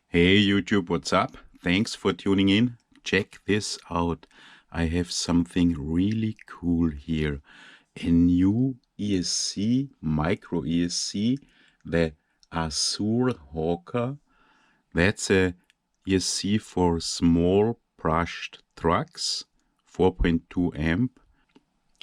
Hey YouTube, what's up? Thanks for tuning in. Check this out. I have something really cool here. A new ESC, micro ESC, the Azure Hawker. That's a ESC for small brushed trucks, 4.2 amp.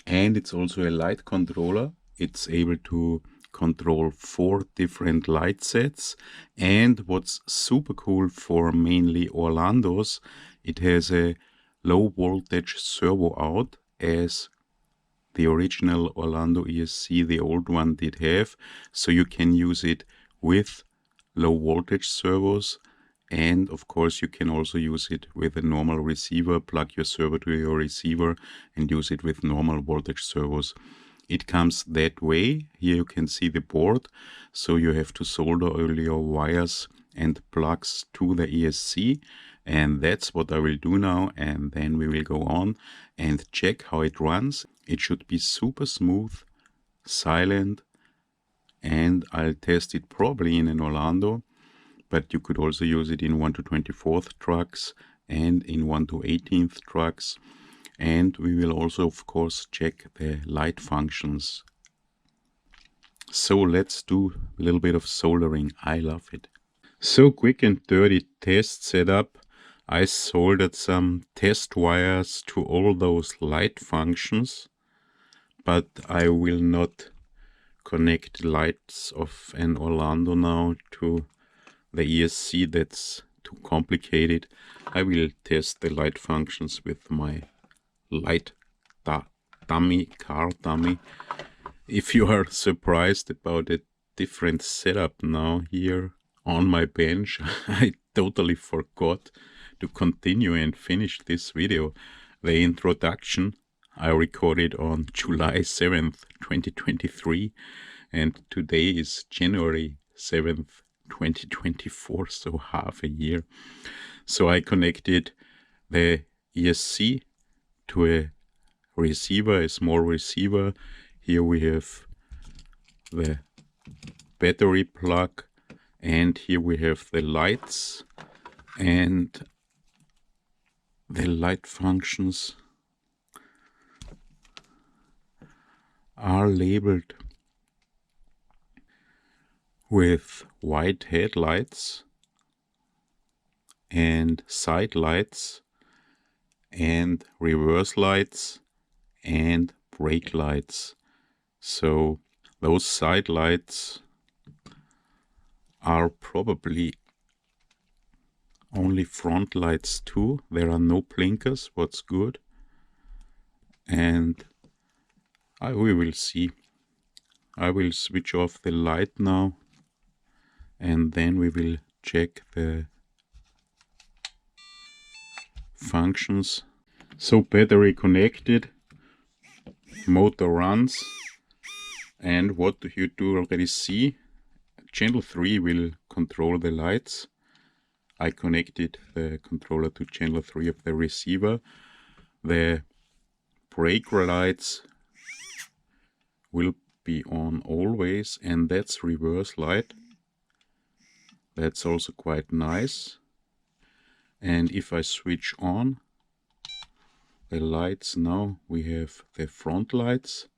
And it's also a light controller. It's able to control 4 different light sets. And what's super cool for mainly Orlando's, it has a low voltage servo out, as the original Orlandoo ESC, the old one, did have. So you can use it with low voltage servos. And of course, you can also use it with a normal receiver, plug your servo to your receiver and use it with normal voltage servos. It comes that way. Here you can see the board. So you have to solder all your wires and plugs to the ESC. And that's what I will do now. And then we will go on and check how it runs. It should be super smooth, silent, and I'll test it probably in an Orlandoo. But you could also use it in 1 to 24th trucks and in 1 to 18th trucks. And we will also, of course, check the light functions. So let's do a little bit of soldering. I love it. So quick and dirty test setup. I soldered some test wires to all those light functions, but I will not connect lights of an Orlandoo now to the ESC. That's too complicated. I will test the light functions with my light dummy, car dummy. If you are surprised about a different setup now here on my bench, I totally forgot to continue and finish this video. The introduction I recorded on July 7th, 2023, and today is January 7th, 2024, so half a year. So I connected the ESC to a receiver, a small receiver. Here we have the battery plug, and here we have the lights, and the light functions are labeled with white headlights and side lights and reverse lights and brake lights. So those side lights are probably only front lights too. There are no blinkers, what's good. And we will see. I will switch off the light now, and then we will check the functions. So battery connected, motor runs, and what you do already see, channel 3 will control the lights. I connected the controller to channel 3 of the receiver. The brake lights will be on always, and that's reverse light. That's also quite nice. And if I switch on the lights now, we have the front lights,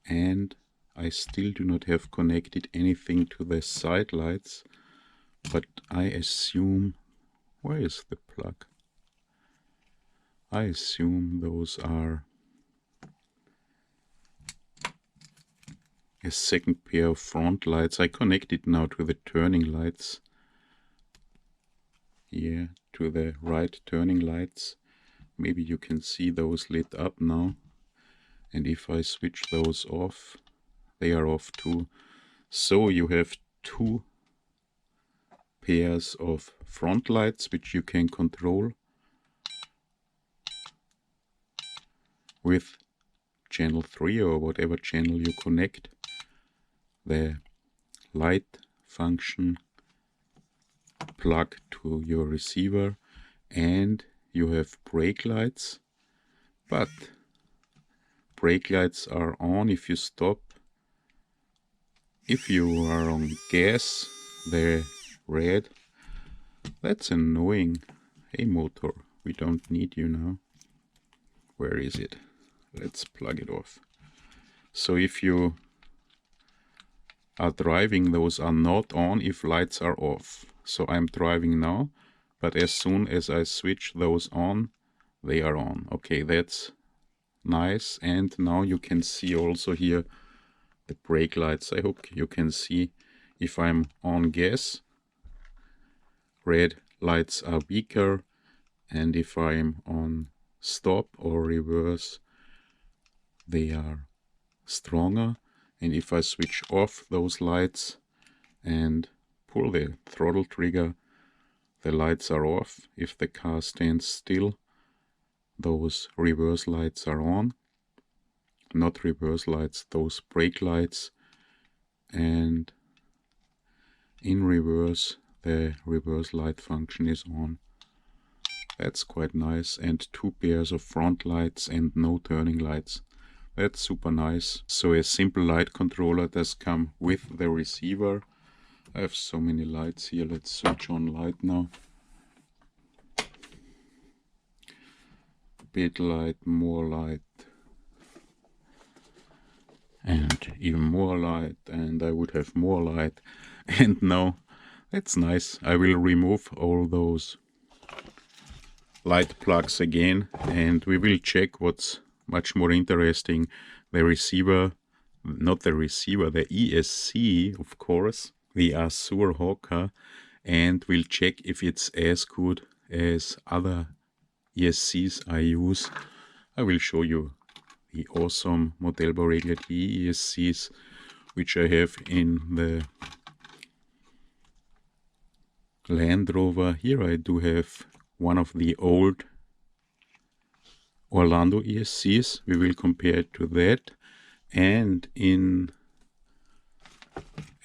and I still do not have connected anything to the side lights, but I assume, where is the plug? I assume those are a second pair of front lights. I connected now to the turning lights. Yeah, to the right turning lights. Maybe you can see those lit up now. And if I switch those off, they are off too. So you have 2 pairs of front lights which you can control with channel 3 or whatever channel you connect. The light function plug to your receiver, and you have brake lights, but brake lights are on if you stop. If you are on gas, they're red. That's annoying. Hey motor, we don't need you now. Where is it? Let's plug it off. So if you are driving, those are not on if lights are off. So I'm driving now, but as soon as I switch those on, they are on. Okay, that's nice. And now you can see also here the brake lights. I hope you can see if I'm on gas, red lights are weaker, and if I'm on stop or reverse, they are stronger. And if I switch off those lights and pull the throttle trigger, the lights are off. If the car stands still, those reverse lights are on. Not reverse lights, those brake lights. And in reverse, the reverse light function is on. That's quite nice. And 2 pairs of front lights and no turning lights. That's super nice. So a simple light controller does come with the receiver. I have so many lights here. Let's switch on light now. Bit light, more light, and even more light, and I would have more light. And now that's nice. I will remove all those light plugs again, and we will check what's much more interesting. The receiver, not the receiver, the ESC, of course, the Azure Hawker, and we'll check if it's as good as other ESCs I use. I will show you the awesome Modellbauregler ESCs which I have in the Land Rover. Here I do have one of the old Orlandoo ESCs. We will compare it to that. And in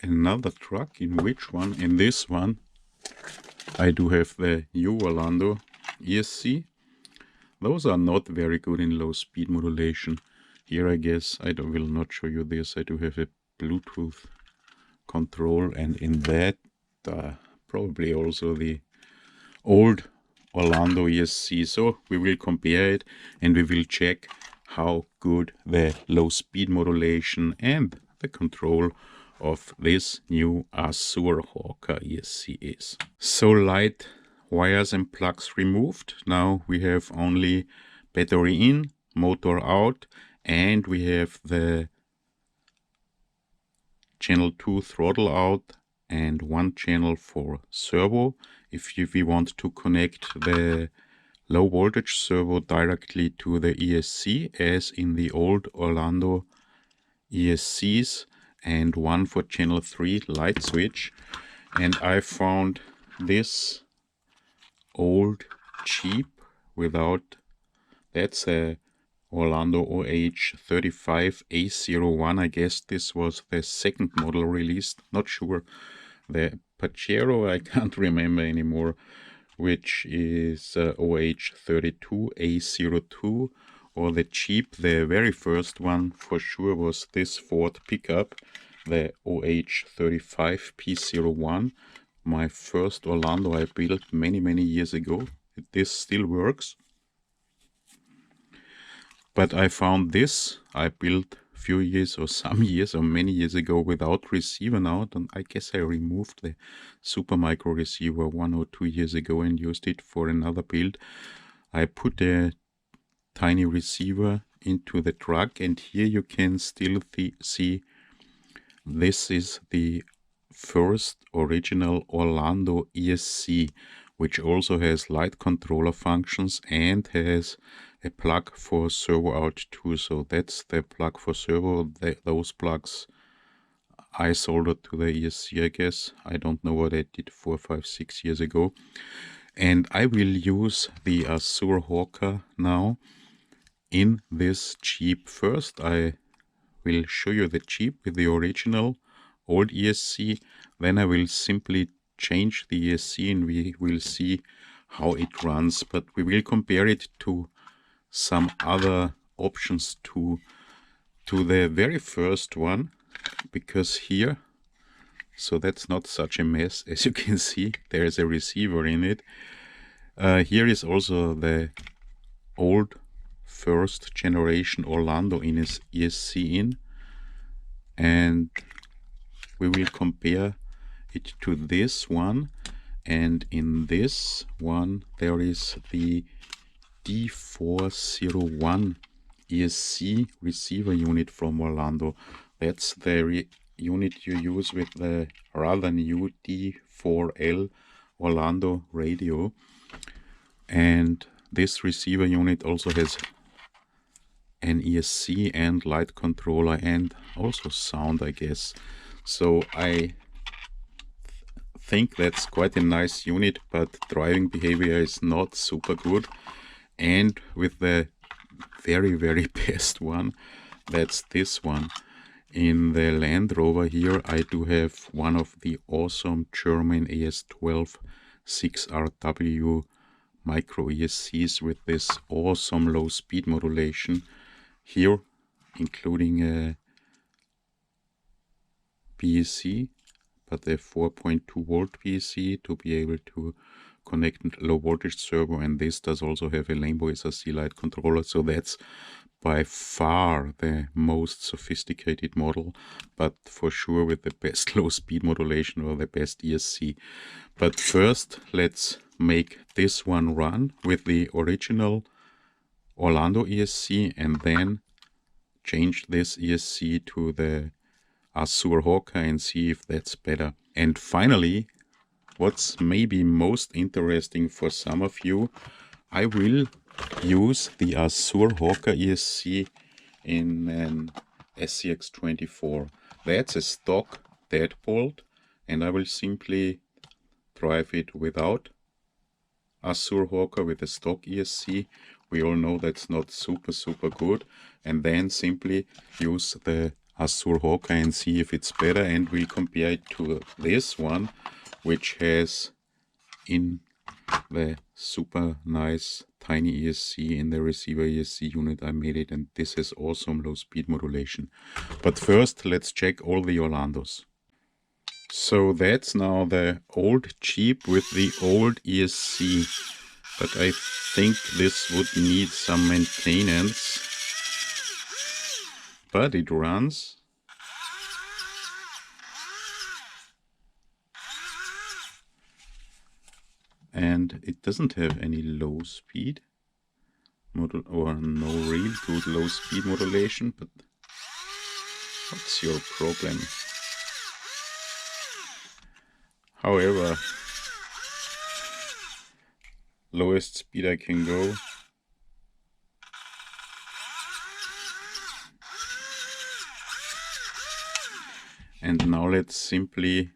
another truck, in which one? In this one, I do have the new Orlandoo ESC. Those are not very good in low speed modulation. Here I guess I will not show you this. I do have a Bluetooth control, and in that probably also the old Orlandoo ESC. So we will compare it and we will check how good the low speed modulation and the control of this new Azure Hawker ESC is. So light wires and plugs removed. Now we have only battery in, motor out, and we have the channel 2 throttle out and 1 channel for servo. If we want to connect the low voltage servo directly to the ESC as in the old Orlandoo ESCs, and 1 for channel 3 light switch. And I found this old cheap without, that's a Orlandoo AH-ESC-001. I guess this was the second model released, not sure. The Pajero I can't remember anymore, which is OH-32A02, or the cheap, the very first one for sure was this Ford pickup, the OH-35P01. My first Orlandoo I built many years ago. This still works. But I found this I built a few years or some years or many years ago without receiver now. And I guess I removed the super micro receiver 1 or 2 years ago and used it for another build. I put a tiny receiver into the truck, and here you can still see this is the first original Orlandoo ESC, which also has light controller functions and has a plug for servo out too. So that's the plug for servo. Those plugs I soldered to the ESC, I guess. I don't know what I did 4, 5, 6 years ago. And I will use the Azure Hawker now in this Jeep. First I will show you the Jeep with the original old ESC. Then I will simply change the ESC and we will see how it runs. But we will compare it to some other options to the very first one, because here so that's not such a mess. As you can see, there's a receiver in it. Here is also the old first generation Orlandoo in his ESC in, and we will compare it to this one. And in this one there is the D401 ESC receiver unit from Orlandoo. That's the unit you use with the rather new D4L Orlandoo radio. And this receiver unit also has an ESC and light controller and also sound, I guess. So I think that's quite a nice unit, but driving behavior is not super good. And with the very best one, that's this one. In the Land Rover here I do have one of the awesome German AS12 6RW micro ESCs with this awesome low speed modulation here, including a BSC, but a 4.2 volt BSC to be able to connect low voltage servo, and this does also have a Rainbow SRC light controller. So that's by far the most sophisticated model, but for sure with the best low speed modulation or the best ESC. But first let's make this one run with the original Orlandoo ESC and then change this ESC to the Azure Hawker and see if that's better. And finally, what's maybe most interesting for some of you, I will use the Azure Hawker ESC in an SCX24. That's a stock deadbolt, and I will simply drive it without Azure Hawker with a stock ESC. We all know that's not super good, and then simply use the Azure Hawker and see if it's better, and we compare it to this one, which has in the super nice tiny ESC in the receiver ESC unit I made it, and this is awesome low speed modulation. But first let's check all the Orlandoos. So that's now the old Jeep with the old ESC, but I think this would need some maintenance, but it runs. And it doesn't have any low speed or no real good low speed modulation, but what's your problem? However, lowest speed I can go. And now let's simply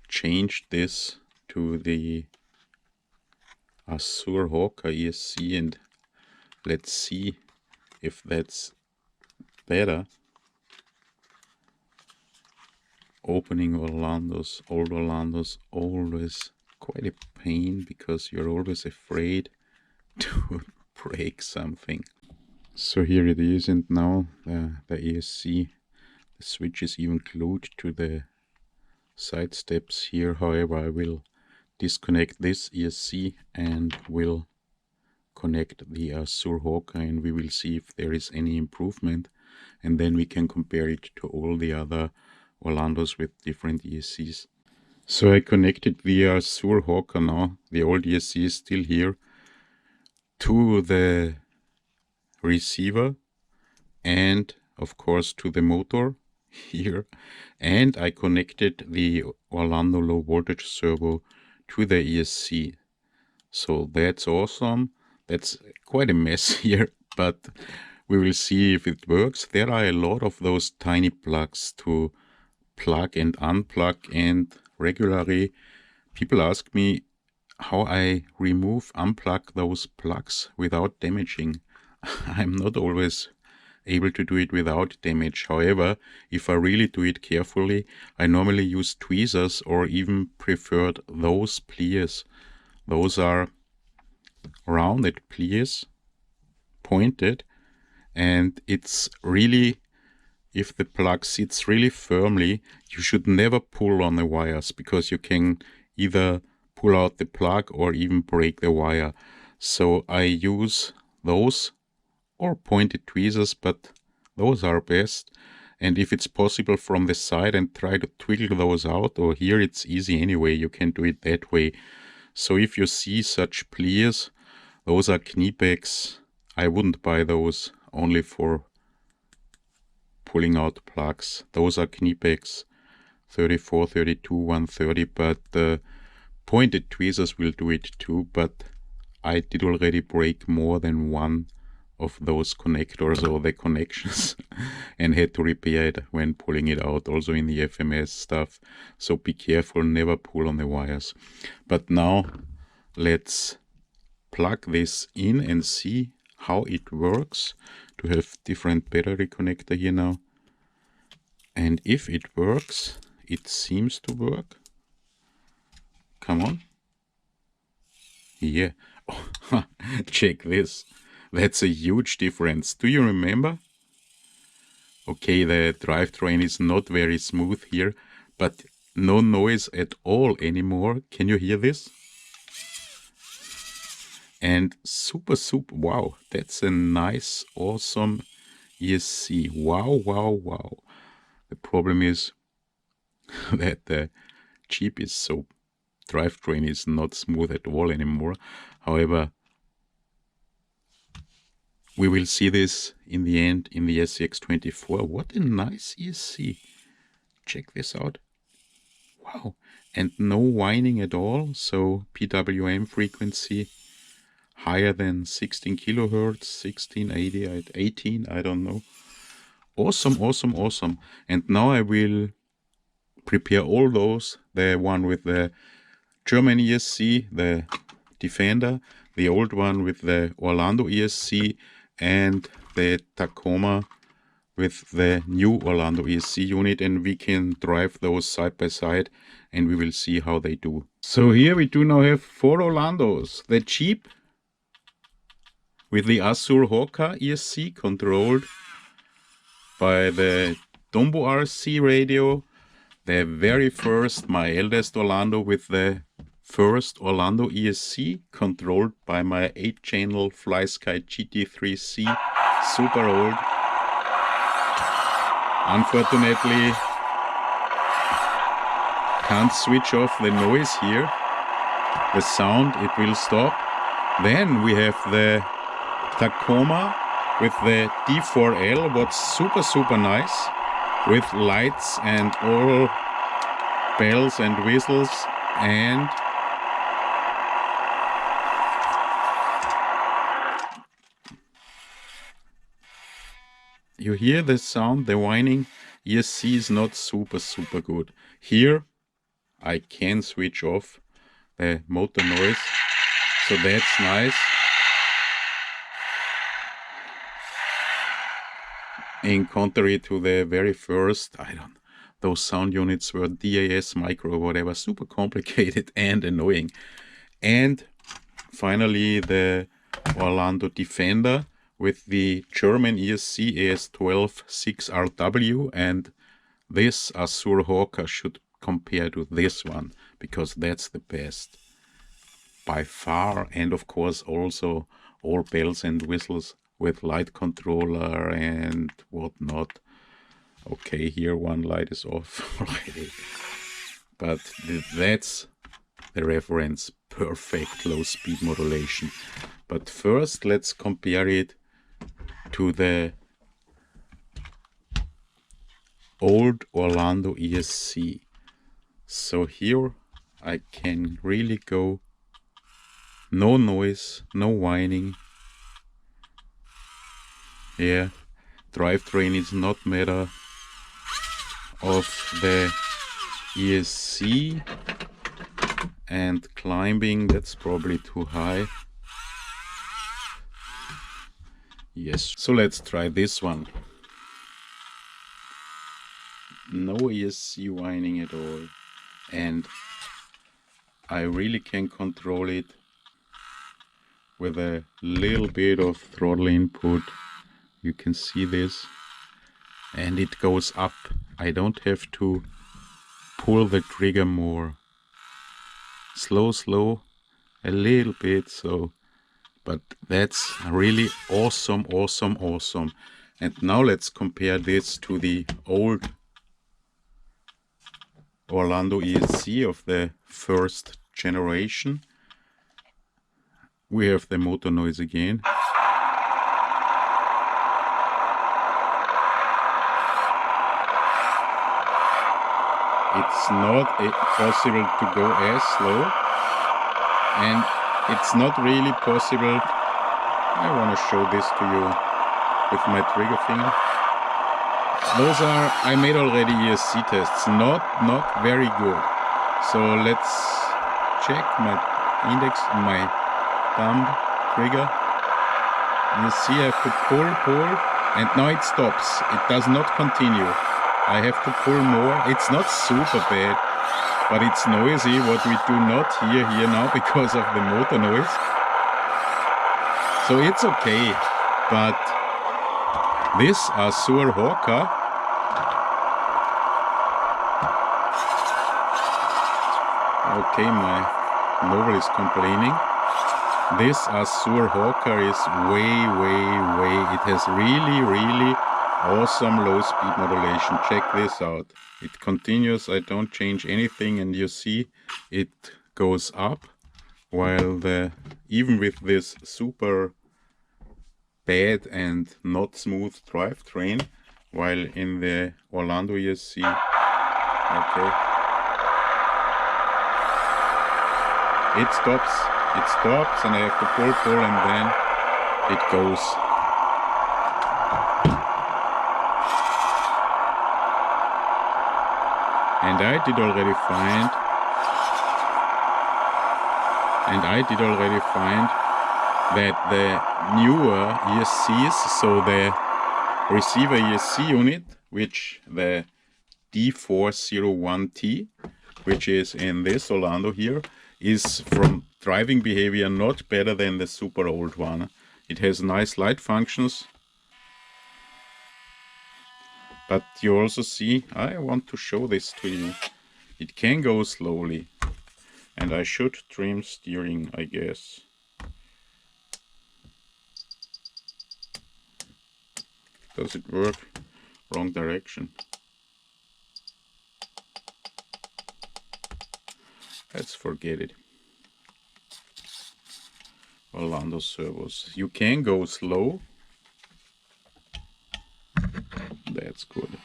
change this to the Azure Hawker ESC and let's see if that's better. Opening Orlandoo's, old Orlandoo's, always quite a pain because you're always afraid to break something. So here it is, and now the ESC, the switch is even glued to the side steps here. However, I will disconnect this ESC and will connect the Azure Hawker, and we will see if there is any improvement, and then we can compare it to all the other Orlandoos with different ESCs. So I connected the Azure Hawker now, the old ESC is still here, to the receiver and of course to the motor here, and I connected the Orlandoo low voltage servo to the ESC. So that's awesome. That's quite a mess here, but we will see if it works. There are a lot of those tiny plugs to plug and unplug, and regularly people ask me how I unplug those plugs without damaging. I'm not always able to do it without damage. However, if I really do it carefully, I normally use tweezers or even preferred those pliers. Those are rounded pliers, pointed, and it's really if the plug sits really firmly, you should never pull on the wires, because you can either pull out the plug or even break the wire. So I use those or pointed tweezers, but those are best. And if it's possible from the side, and try to twiggle those out, or here it's easy anyway, you can do it that way. So if you see such pliers, those are kniepecks. I wouldn't buy those only for pulling out plugs. Those are kniepecks, 34, 32, 130, but pointed tweezers will do it too, but I did already break more than one of those connectors or the connections and had to repair it when pulling it out, also in the FMS stuff. So be careful, never pull on the wires. But now let's plug this in and see how it works, to have different battery connector here now. And if it works, it seems to work. Come on. Yeah. Oh, check this. That's a huge difference. Do you remember? Okay, the drivetrain is not very smooth here, but no noise at all anymore. Can you hear this? And super, wow, that's a nice, awesome ESC. Wow, wow, wow. The problem is that the Jeep is so, drivetrain is not smooth at all anymore. However, we will see this in the end in the SCX24. What a nice ESC. Check this out. Wow. And no whining at all. So PWM frequency higher than 16 kilohertz, 16, 80, 18, I don't know. Awesome, awesome, awesome. And now I will prepare all those. The one with the German ESC, the Defender, the old one with the Orlandoo ESC, and the Tacoma with the new Orlandoo ESC unit, and we can drive those side by side and we will see how they do. So here we do now have 4 Orlandoos. The Jeep with the Azure Hawker ESC controlled by the Dombo RC radio. The very first, my eldest Orlandoo with the first Orlandoo ESC controlled by my 8-channel FlySky GT3C, super old. Unfortunately, can't switch off the noise here. The sound, it will stop. Then we have the Tacoma with the D4L, what's super, super nice, with lights and all bells and whistles, and you hear the sound, the whining. ESC is not super, super good. Here I can switch off the motor noise, so that's nice. In contrary to the very first, those sound units were DAS micro or whatever, super complicated and annoying. And finally the Orlandoo Defender with the German ESC AS12-6RW, and this Azure Hawker should compare to this one, because that's the best by far. And of course also all bells and whistles with light controller and whatnot. Okay, here one light is off already, but that's the reference, perfect low speed modulation. But first let's compare it to the old Orlandoo ESC. So here I can really go, no noise, no whining. Yeah, drivetrain is not matter of the ESC, and climbing, that's probably too high. Yes, so let's try this one. No ESC whining at all, and I really can control it with a little bit of throttle input. You can see this. and it goes up. I don't have to pull the trigger more. Slow, a little bit, so, but that's really awesome. And now let's compare this to the old Orlandoo ESC of the first generation. We have the motor noise again. It's not possible to go as slow, and it's not really possible. I want to show this to you with my trigger finger. Those are, I made already ESC tests, not very good. So let's check my index, my thumb trigger. You see I have to pull, and now it stops. It does not continue. I have to pull more. It's not super bad, but it's noisy, what we do not hear here now because of the motor noise. So it's okay, but this Azure Hawker, okay, my Noble is complaining. This Azure Hawker is way. It has really awesome low speed modulation. Check this out. It continues. I don't change anything, and you see it goes up, while even with this super bad and not smooth drivetrain, while in the Orlandoo ESC, okay, it stops, and I have to pull, and then it goes. And I did already find that the newer ESCs, so the receiver ESC unit, which the D401T, which is in this Orlandoo here, is from driving behavior not better than the super old one. It has nice light functions. But you also see, I want to show this to you. It can go slowly. And I should trim steering, I guess. Does it work? Wrong direction. Let's forget it. Orlandoo servos. You can go slow. That's good.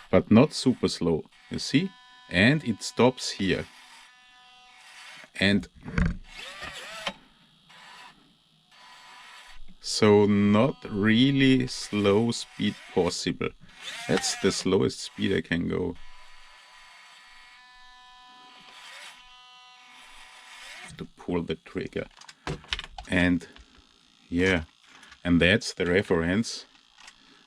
But not super slow, you see? And it stops here. And so not really slow speed possible. That's the slowest speed I can go. Have to pull the trigger. And yeah, and that's the reference.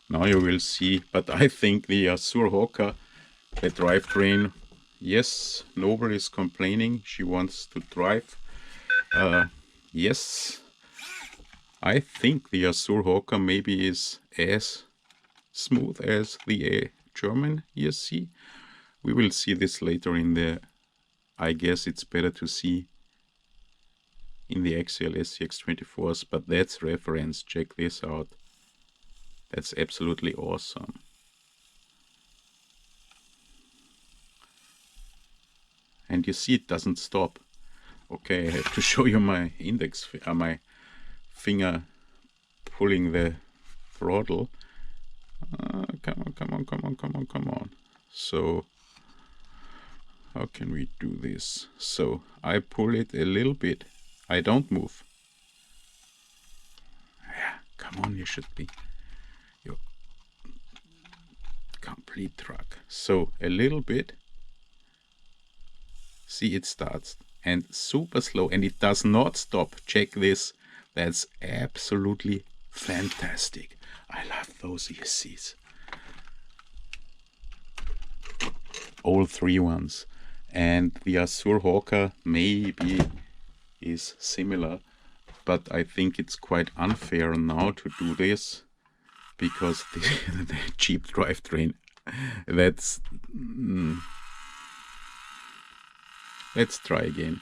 Now you will see, but I think the Azure Hawker, the drivetrain, yes, Noble is complaining, she wants to drive. Yes, I think the Azure Hawker maybe is as smooth as the German ESC. We will see this later in the, I guess it's better to see in the actual SCX24s, but that's reference, check this out. That's absolutely awesome. And you see it doesn't stop. Okay, I have to show you my index, my finger pulling the throttle. Come on. So, how can we do this? So, I pull it a little bit. I don't move. Yeah, come on, you should be. Complete truck. So a little bit. See, it starts and super slow, and it does not stop. Check this. That's absolutely fantastic. I love those ESCs. All three ones. And the Azure Hawker maybe is similar, but I think it's quite unfair now to do this because the cheap drivetrain. That's let's try again.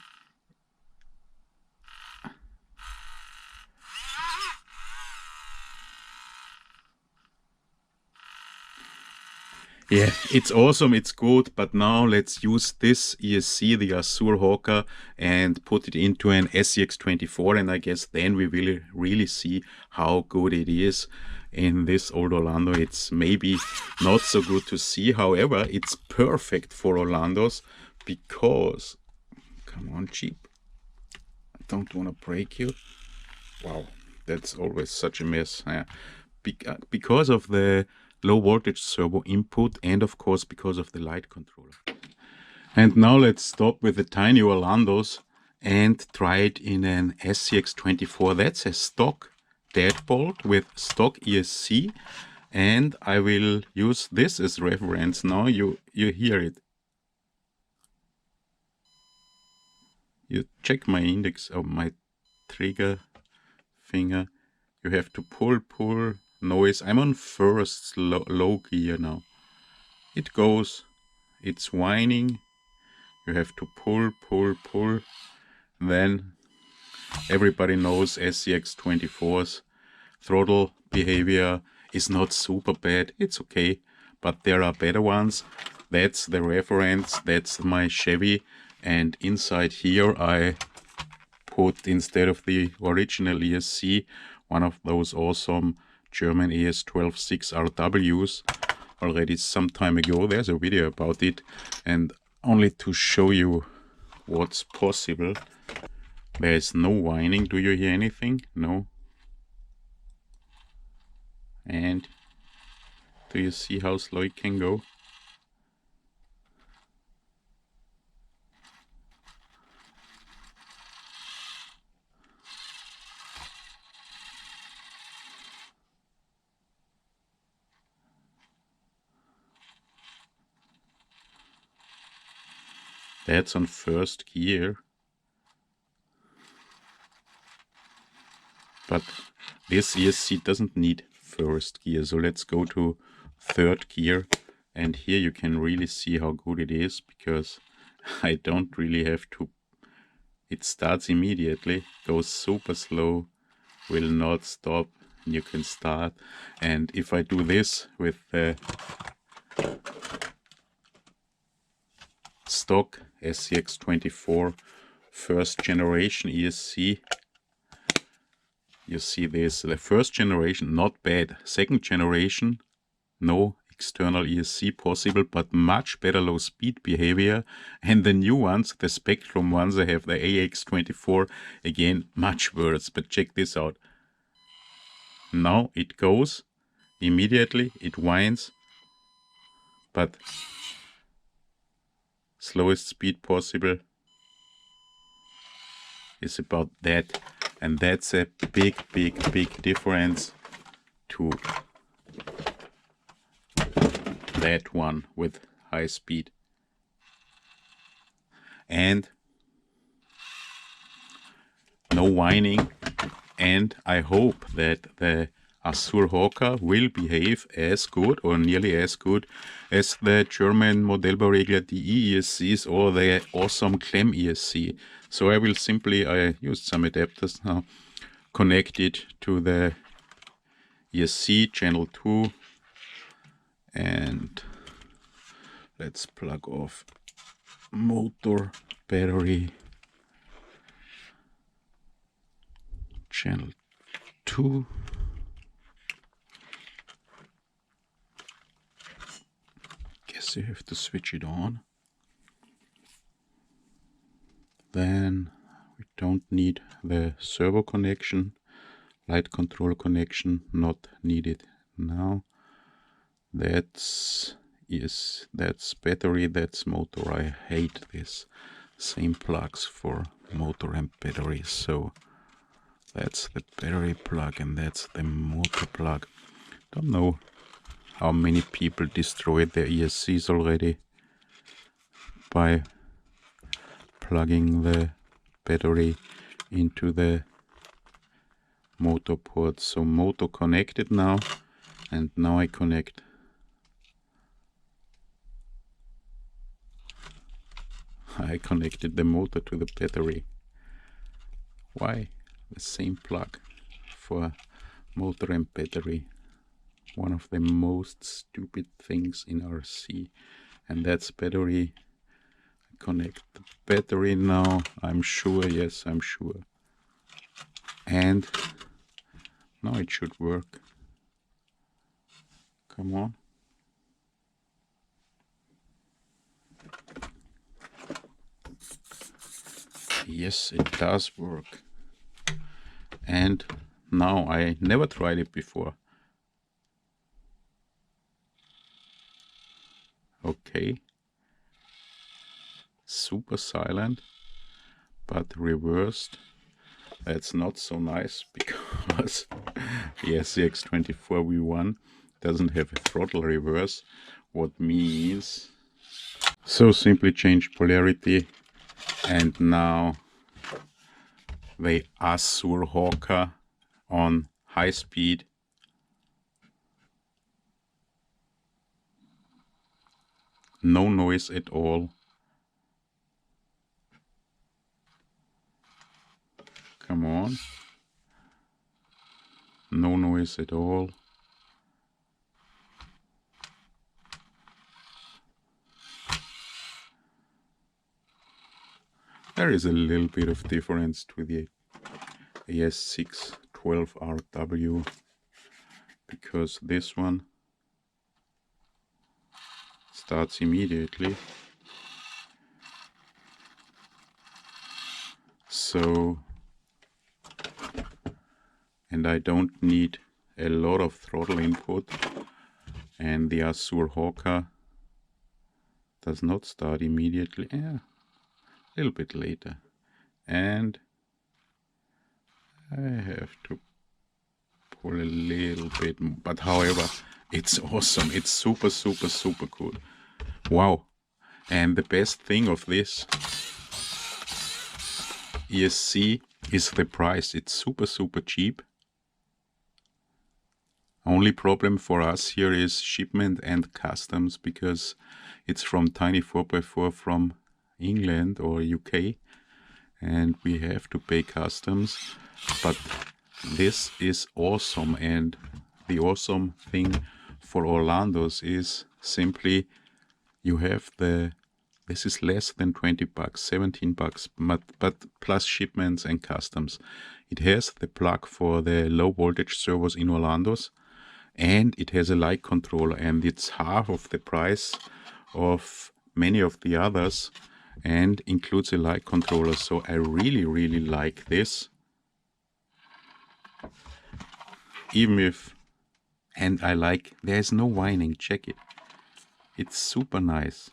Yeah, it's awesome, it's good, but now let's use this ESC, the Azure Hawker, and put it into an SCX24, and I guess then we will really see how good it is. In this old Orlandoo, it's maybe not so good to see. However, it's perfect for Orlandoos because, come on, cheap, I don't want to break you. Wow, that's always such a mess. Because of the low voltage servo input, and of course because of the light controller. And now let's stop with the tiny Orlandoos and try it in an SCX24. That's a stock deadbolt with stock ESC, and I will use this as reference. Now you hear it. You check my index of my trigger finger. You have to pull noise. I'm on first low gear now. It goes, it's whining. You have to pull. Then everybody knows SCX24's throttle behavior is not super bad. It's okay, but there are better ones. That's the reference. That's my Chevy. And inside here I put, instead of the original ESC, one of those awesome German AS126RWs already some time ago. There's a video about it, and only to show you what's possible. There is no whining. Do you hear anything? No. And do you see how slow it can go? That's on first gear. But this ESC doesn't need first gear, so let's go to third gear, and here you can really see how good it is, because I don't really have to. It starts immediately, goes super slow, will not stop, and you can start. And if I do this with the stock SCX24 first generation ESC, you see this, the first generation, not bad. Second generation, no external ESC possible, but much better low speed behavior. And the new ones, the Spectrum ones, I have the AH-24, again, much worse. But check this out. Now it goes, immediately it whines, but slowest speed possible is about that. And that's a big difference to that one with high speed. And no whining. And I hope that the Azure Hawker will behave as good or nearly as good as the German Modellbauregler DE ESCs or the awesome Clem ESC. So I will simply, I used some adapters now, connect it to the ESC channel 2, and let's plug off motor, battery, channel 2. Guess you have to switch it on. Then we don't need the servo connection, light control connection, not needed now. That's battery, that's motor. I hate this. Same plugs for motor and battery. So that's the battery plug and that's the motor plug. Don't know how many people destroyed their ESCs already by plugging the battery into the motor port. So motor connected now, And now I connect. I connected the motor to the battery. Why? The same plug for motor and battery. One of the most stupid things in RC. And that's battery. Connect the battery now. I'm sure, yes, I'm sure. And now it should work. Come on. Yes, it does work. And now I never tried it before. Okay. Super silent, but reversed. That's not so nice because the SCX24 V1 doesn't have a throttle reverse. What means, so simply change polarity, and now the Azure Hawker on high speed. No noise at all. Come on. No noise at all. There is a little bit of difference to the AH-ESC-001 because this one starts immediately. So, and I don't need a lot of throttle input, and the Azure Hawker does not start immediately. Yeah, a little bit later. And I have to pull a little bit, but however, it's awesome. It's super, super, super cool. Wow. And the best thing of this ESC is the price. It's super, super cheap. Only problem for us here is shipment and customs, because it's from tiny 4x4 from England or UK, and we have to pay customs. But this is awesome, and the awesome thing for Orlandoo's is simply you have this is less than 20 bucks, 17 bucks, but plus shipments and customs. It has the plug for the low voltage servos in Orlandoo's, and it has a light controller, and it's half of the price of many of the others and includes a light controller. So I really, really like this. Even if, and I like, there's no whining, check it. It's super nice.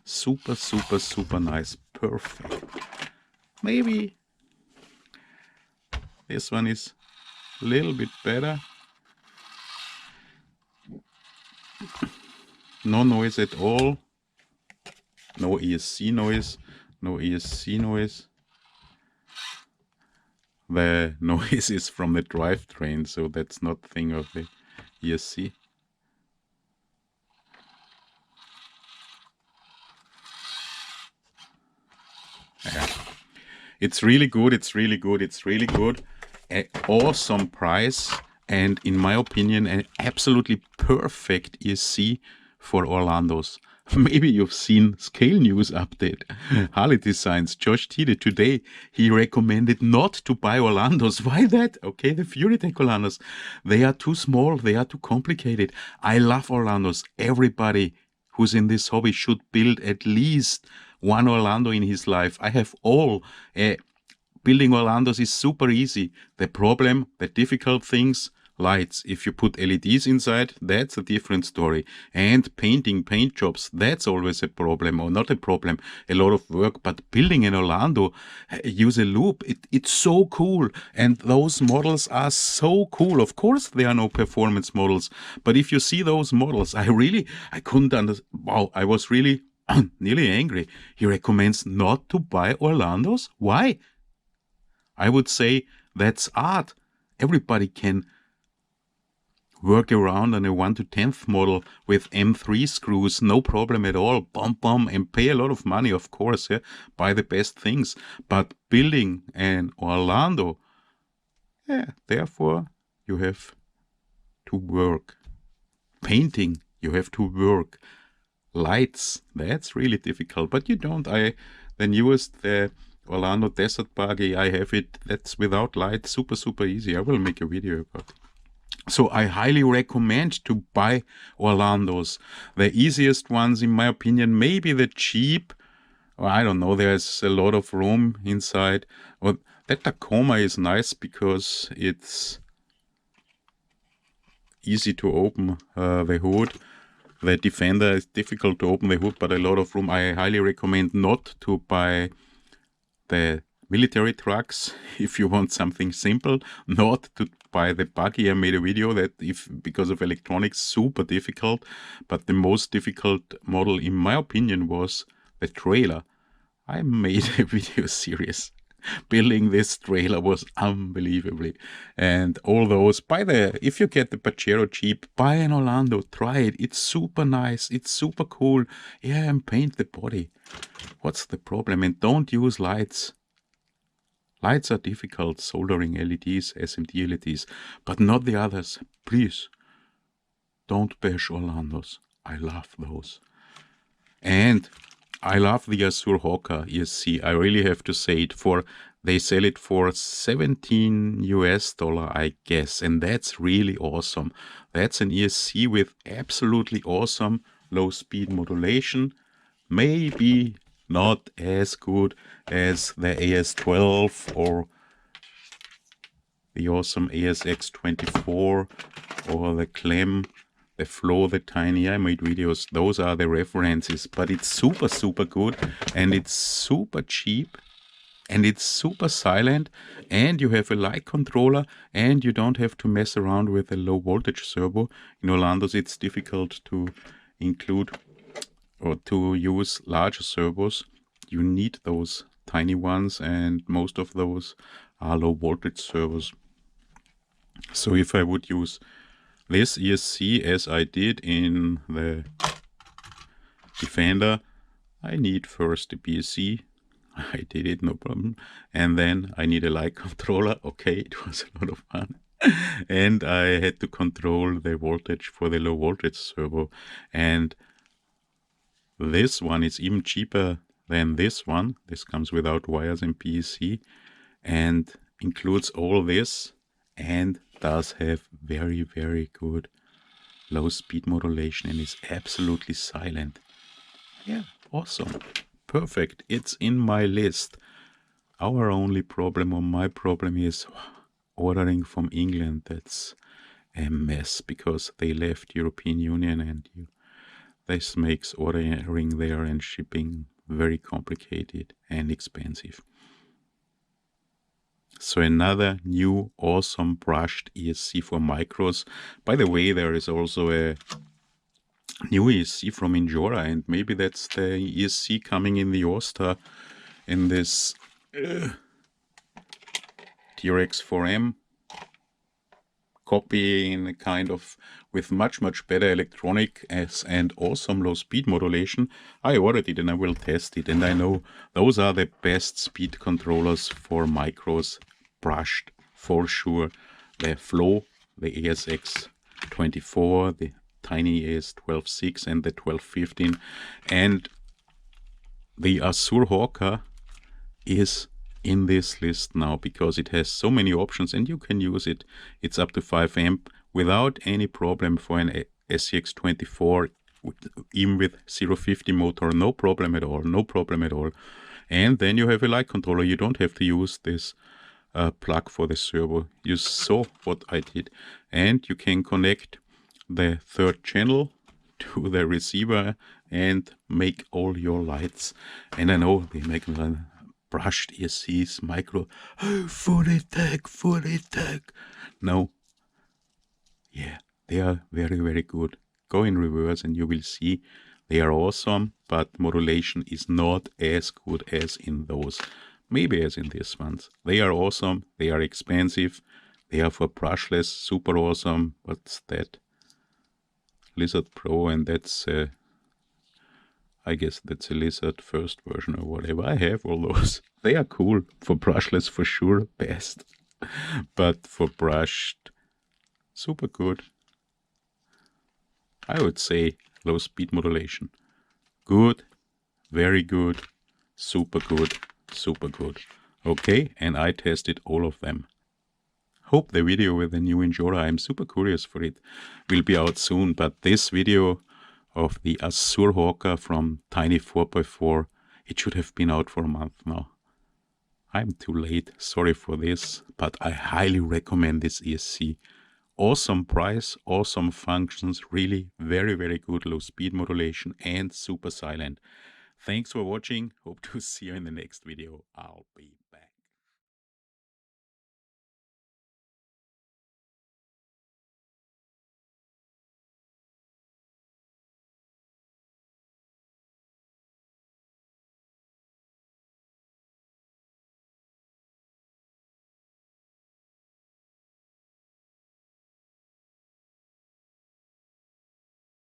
Super, super, super nice. Perfect. Maybe this one is a little bit better. No noise at all. No ESC noise. No ESC noise. The noise is from the drivetrain, so that's not thing of the ESC. Yeah. It's really good. It's really good. It's really good. An awesome price, and in my opinion, an absolutely perfect ESC for Orlandoo's. Maybe you've seen Scale News update. Harley Designs, Josh Tide, today he recommended not to buy Orlandoo's. Why that? Okay, the Furytech Orlandoo's, they are too small, they are too complicated. I love Orlandoo's. Everybody who's in this hobby should build at least one Orlandoo in his life. I have all. Building Orlandoo's is super easy. The problem, the difficult things, lights. If you put LEDs inside, that's a different story. And painting, paint jobs, that's always a problem, or not a problem, a lot of work. But building an Orlandoo, use a loop, it's so cool. And those models are so cool. Of course, there are no performance models. But if you see those models, I couldn't understand. Wow, I was really nearly angry. He recommends not to buy Orlandoo's? Why? I would say that's art. Everybody can work around on a 1 to 10th model with M3 screws, no problem at all, bum, and pay a lot of money, of course, yeah, buy the best things. But building an Orlandoo, yeah, therefore you have to work. Painting, you have to work. Lights, that's really difficult, but you don't. The newest, the Orlandoo Desert Buggy, I have it, that's without light, super easy. I will make a video about it. So I highly recommend to buy Orlandoos. The easiest ones, in my opinion, maybe the cheap, or I don't know, there's a lot of room inside. Well, that Tacoma is nice because it's easy to open the hood. The Defender is difficult to open the hood, but a lot of room. I highly recommend not to buy the military trucks if you want something simple, not to buy the buggy. I made a video that because of electronics, super difficult, but the most difficult model in my opinion was the trailer. I made a video series. Building this trailer was unbelievably, and all those, if you get the Pajero cheap, buy an Orlandoo, try it, it's super nice, it's super cool, yeah, and paint the body. What's the problem? And don't use lights. Lights are difficult, soldering LEDs, SMD LEDs, but not the others. Please, don't bash Orlandoos. I love those. And I love the Azure Hawker ESC. I really have to say it. They sell it for $17 US, I guess, and that's really awesome. That's an ESC with absolutely awesome low speed modulation. Maybe not as good as the AS12 or the awesome ASX24 or the Clem, the Flow, the Tiny. I made videos. Those are the references, but it's super good, and it's super cheap, and it's super silent, and you have a light controller, and you don't have to mess around with a low voltage servo. In Orlandoos, it's difficult to include or to use larger servos. You need those tiny ones, and most of those are low voltage servos. So if I would use this ESC as I did in the Defender, I need first the BSC. I did it, no problem. And then I need a light controller. Okay, it was a lot of fun. And I had to control the voltage for the low voltage servo. And this one is even cheaper than this one. This comes without wires and PEC and includes all this, and does have very good low speed modulation and is absolutely silent. Yeah, awesome. Perfect. It's in my list. Our only problem, or my problem, is ordering from England. That's a mess because they left European Union, and this makes ordering there and shipping very complicated and expensive. So another new awesome brushed ESC for micros. By the way, there is also a new ESC from Injora, and maybe that's the ESC coming in the All-Star in this TRX4M copy, in a kind of with much better electronic and awesome low speed modulation. I ordered it and I will test it, and I know those are the best speed controllers for micros, brushed for sure. The Flow, the ASX24, the Tiny AS12.6 and the 12.15, and the Azure Hawker is in this list now because it has so many options and you can use it. It's up to 5 amp without any problem for an SCX24, even with 050 motor, no problem at all, no problem at all. And then you have a light controller. You don't have to use this plug for the servo. You saw what I did, and you can connect the third channel to the receiver and make all your lights. And I know they make brushed ESCs, micro, oh, fully tech. No, yeah, they are very good. Go in reverse and you will see they are awesome, but modulation is not as good as in those, maybe as in these ones. They are awesome, they are expensive, They are for brushless, super awesome. What's that? Lizard Pro, and that's I guess that's a Lizard first version or whatever. I have all those. They are cool. For brushless for sure, best. But for brushed, super good. I would say low speed modulation. Good, very good, super good, super good. Okay, and I tested all of them. Hope the video with the new Injora, I'm super curious for it, will be out soon. But this video of the Azure Hawker from Tiny 4x4, it should have been out for a month now. I'm too late, sorry for this, but I highly recommend this ESC. Awesome price, awesome functions, really very, very good low speed modulation and super silent. Thanks for watching, hope to see you in the next video. I'll be back.